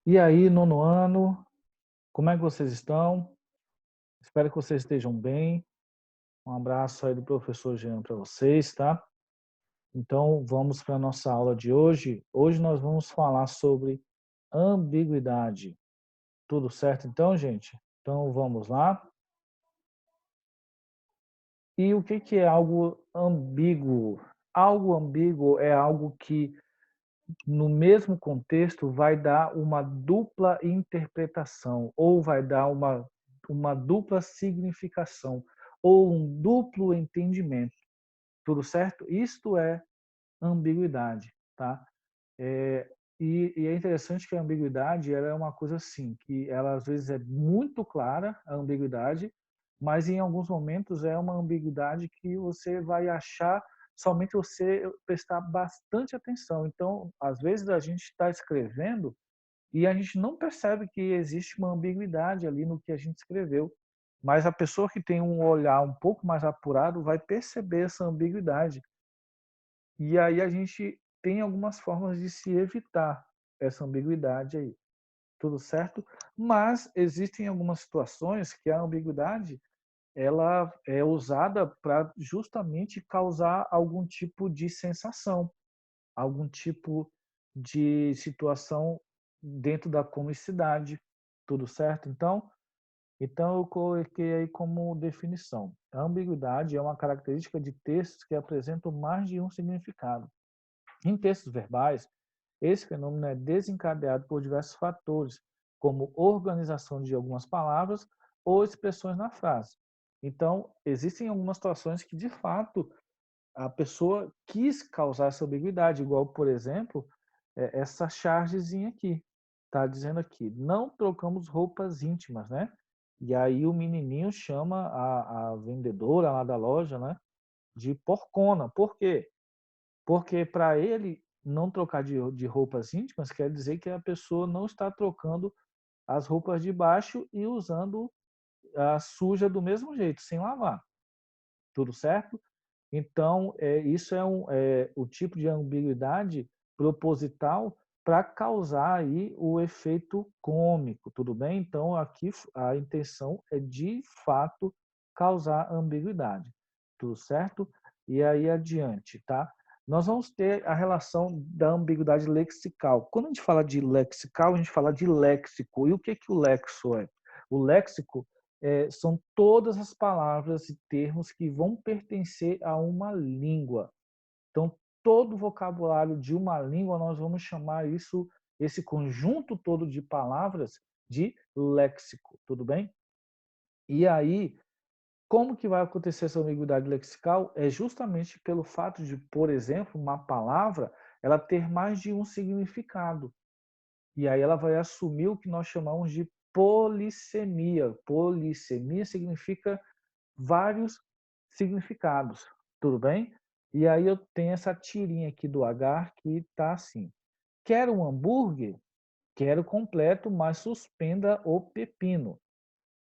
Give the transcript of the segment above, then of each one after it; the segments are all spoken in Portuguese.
E aí, nono ano, como é que vocês estão? Espero que vocês estejam bem. Um abraço aí do professor Jean para vocês, tá? Então, vamos para a nossa aula de hoje. Hoje nós vamos falar sobre ambiguidade. Tudo certo então, gente? Então, vamos lá. E o que que é algo ambíguo? Algo ambíguo é algo que, no mesmo contexto, vai dar uma dupla interpretação, ou vai dar uma dupla significação, ou um duplo entendimento. Tudo certo? Isto é ambiguidade, tá? É, e é interessante que a ambiguidade ela é uma coisa assim, que ela às vezes é muito clara, a ambiguidade, mas em alguns momentos é uma ambiguidade que você vai achar somente você prestar bastante atenção. Então, às vezes a gente está escrevendo e a gente não percebe que existe uma ambiguidade ali no que a gente escreveu. Mas a pessoa que tem um olhar um pouco mais apurado vai perceber essa ambiguidade. E aí a gente tem algumas formas de se evitar essa ambiguidade aí, tudo certo? Mas existem algumas situações que a ambiguidade ela é usada para justamente causar algum tipo de sensação, algum tipo de situação dentro da comicidade, tudo certo? Então eu coloquei aí como definição. A ambiguidade é uma característica de textos que apresentam mais de um significado. Em textos verbais, esse fenômeno é desencadeado por diversos fatores, como organização de algumas palavras ou expressões na frase. Então, existem algumas situações que, de fato, a pessoa quis causar essa ambiguidade, igual, por exemplo, essa chargezinha aqui. Está dizendo aqui, não trocamos roupas íntimas, né? E aí o menininho chama a vendedora lá da loja, né, de porcona. Por quê? Porque para ele não trocar de roupas íntimas quer dizer que a pessoa não está trocando as roupas de baixo e usando a suja do mesmo jeito, sem lavar. Tudo certo? Então, isso é o tipo de ambiguidade proposital para causar aí o efeito cômico, tudo bem? Então, aqui a intenção é de fato causar ambiguidade, tudo certo? E aí adiante, tá? Nós vamos ter a relação da ambiguidade lexical. Quando a gente fala de lexical, a gente fala de léxico. E o que que o léxico é? O léxico são todas as palavras e termos que vão pertencer a uma língua. Então, todo o vocabulário de uma língua, nós vamos chamar isso, esse conjunto todo de palavras, de léxico, tudo bem? E aí, como que vai acontecer essa ambiguidade lexical? É justamente pelo fato de, por exemplo, uma palavra ela ter mais de um significado. E aí ela vai assumir o que nós chamamos de polissemia. Polissemia significa vários significados, tudo bem? E aí eu tenho essa tirinha aqui do H que está assim: quero um hambúrguer? Quero completo, mas suspenda o pepino.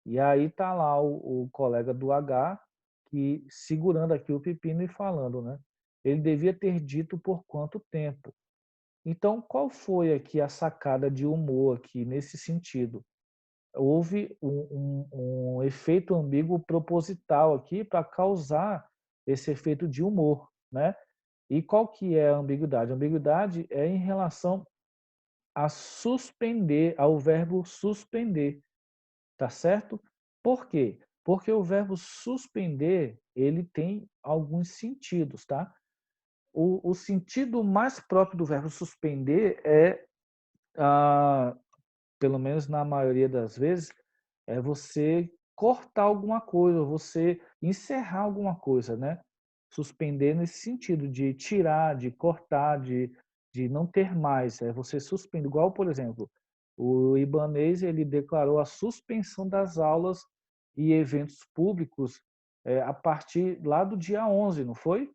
E aí tá lá o colega do H que segurando aqui o pepino e falando, né? Ele devia ter dito por quanto tempo. Então, qual foi aqui a sacada de humor aqui nesse sentido? Houve um efeito ambíguo proposital aqui para causar esse efeito de humor, né? E qual que é a ambiguidade? A ambiguidade é em relação a suspender, ao verbo suspender, tá certo? Por quê? Porque o verbo suspender, ele tem alguns sentidos, tá? O sentido mais próprio do verbo suspender é, ah, pelo menos na maioria das vezes, é você cortar alguma coisa, você encerrar alguma coisa, né? Suspender nesse sentido de tirar, de cortar, de não ter mais. É você suspende. Igual, por exemplo, o Ibanez ele declarou a suspensão das aulas e eventos públicos a partir lá do dia 11, não foi?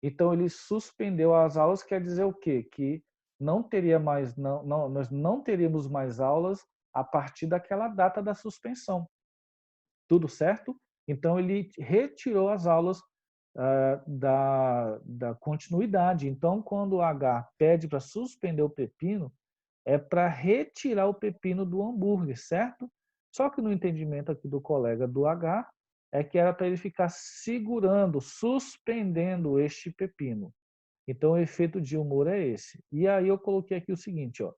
Então ele suspendeu as aulas, quer dizer o quê? Que não teria mais, nós não teríamos mais aulas a partir daquela data da suspensão. Tudo certo? Então ele retirou as aulas da continuidade. Então, quando o H pede para suspender o pepino, é para retirar o pepino do hambúrguer, certo? Só que no entendimento aqui do colega do H, é que era para ele ficar segurando, suspendendo este pepino. Então, o efeito de humor é esse. E aí eu coloquei aqui o seguinte, ó.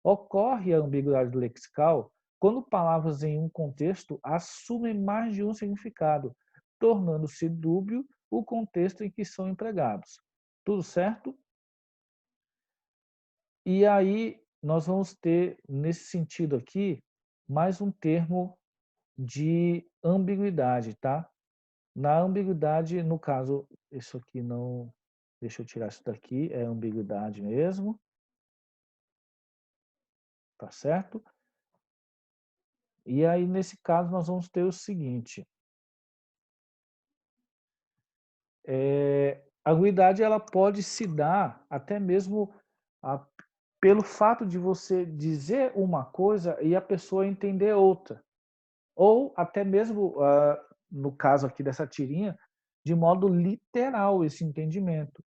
Ocorre a ambiguidade lexical quando palavras em um contexto assumem mais de um significado, tornando-se dúbio o contexto em que são empregados. Tudo certo? E aí nós vamos ter, nesse sentido aqui, mais um termo de ambiguidade, tá? Na ambiguidade, no caso, isso aqui não. Deixa eu tirar isso daqui, é ambiguidade mesmo, tá certo? E aí, nesse caso, nós vamos ter o seguinte: a ambiguidade ela pode se dar até mesmo a, pelo fato de você dizer uma coisa e a pessoa entender outra. Ou até mesmo, no caso aqui dessa tirinha, de modo literal esse entendimento,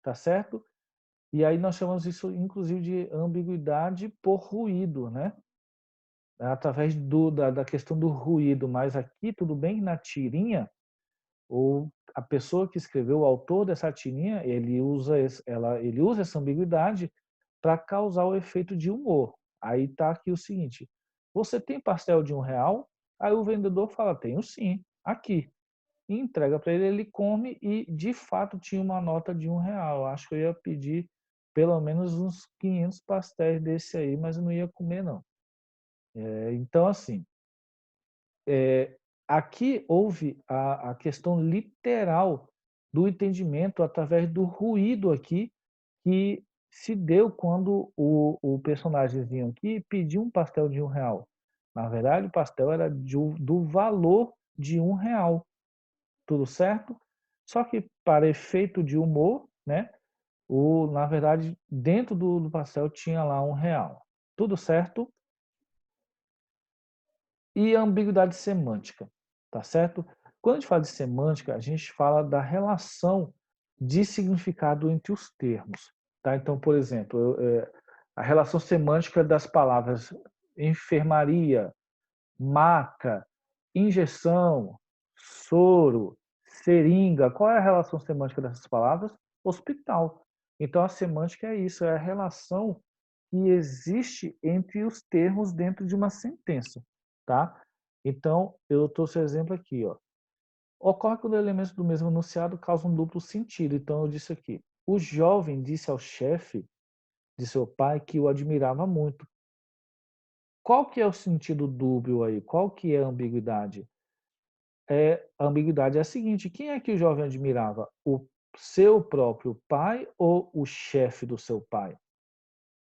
tá certo? E aí nós chamamos isso, inclusive, de ambiguidade por ruído, né? Através da questão do ruído. Mas aqui, tudo bem, na tirinha, ou a pessoa que escreveu, o autor dessa tirinha, ele usa essa ambiguidade para causar o efeito de humor. Aí está aqui o seguinte: você tem pastel de R$ 1? Aí o vendedor fala, tenho sim, aqui. E entrega para ele, ele come e de fato tinha uma nota de R$ 1. Acho que eu ia pedir pelo menos uns 500 pastéis desse aí, mas eu não ia comer não. Então assim, aqui houve a questão literal do entendimento através do ruído aqui que se deu quando o personagemzinho aqui pediu um pastel de R$ 1. Na verdade, o pastel era do valor de R$ 1. Tudo certo? Só que para efeito de humor, né? Na verdade, dentro do pastel tinha lá R$ 1. Tudo certo? E a ambiguidade semântica, tá certo? Quando a gente fala de semântica, a gente fala da relação de significado entre os termos, tá? Então, por exemplo, a relação semântica das palavras enfermaria, maca, injeção, soro, seringa. Qual é a relação semântica dessas palavras? Hospital. Então, a semântica é isso, é a relação que existe entre os termos dentro de uma sentença, tá? Então, eu trouxe o exemplo aqui, ó. Ocorre quando elementos do mesmo enunciado causam duplo sentido. Então, eu disse aqui: o jovem disse ao chefe de seu pai que o admirava muito. Qual que é o sentido dúbio aí? Qual que é a ambiguidade? A ambiguidade é a seguinte: quem é que o jovem admirava? O seu próprio pai ou o chefe do seu pai?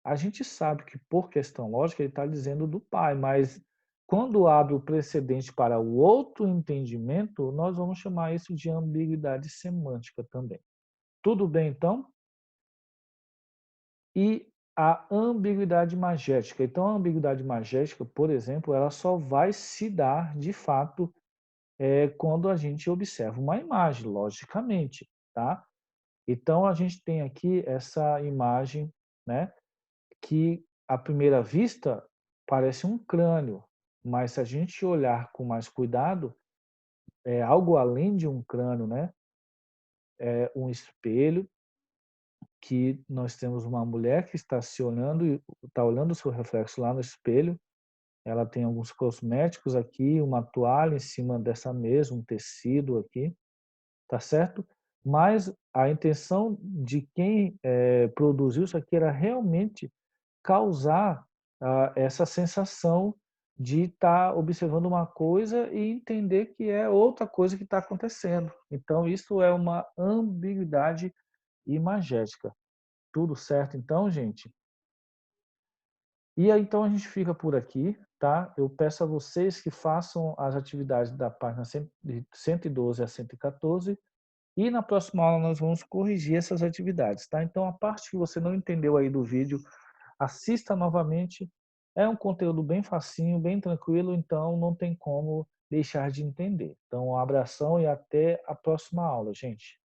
A gente sabe que, por questão lógica, ele está dizendo do pai, mas quando abre o precedente para o outro entendimento, nós vamos chamar isso de ambiguidade semântica também. Tudo bem, então? E a ambiguidade magética. Então, a ambiguidade magética, por exemplo, ela só vai se dar, de fato, quando a gente observa uma imagem, logicamente, tá? Então, a gente tem aqui essa imagem, né? Que à primeira vista parece um crânio, mas se a gente olhar com mais cuidado, é algo além de um crânio, né? É um espelho que nós temos uma mulher que está se olhando e está olhando o seu reflexo lá no espelho. Ela tem alguns cosméticos aqui, uma toalha em cima dessa mesa, um tecido aqui, tá certo? Mas a intenção de quem produziu isso aqui era realmente causar essa sensação de estar observando uma coisa e entender que é outra coisa que está acontecendo. Então, isso é uma ambiguidade imagética. Tudo certo, então, gente? E aí, então, a gente fica por aqui, tá? Eu peço a vocês que façam as atividades da página 112 a 114 e na próxima aula nós vamos corrigir essas atividades, tá? Então, a parte que você não entendeu aí do vídeo, assista novamente. É um conteúdo bem facinho, bem tranquilo, então não tem como deixar de entender. Então, um abração e até a próxima aula, gente.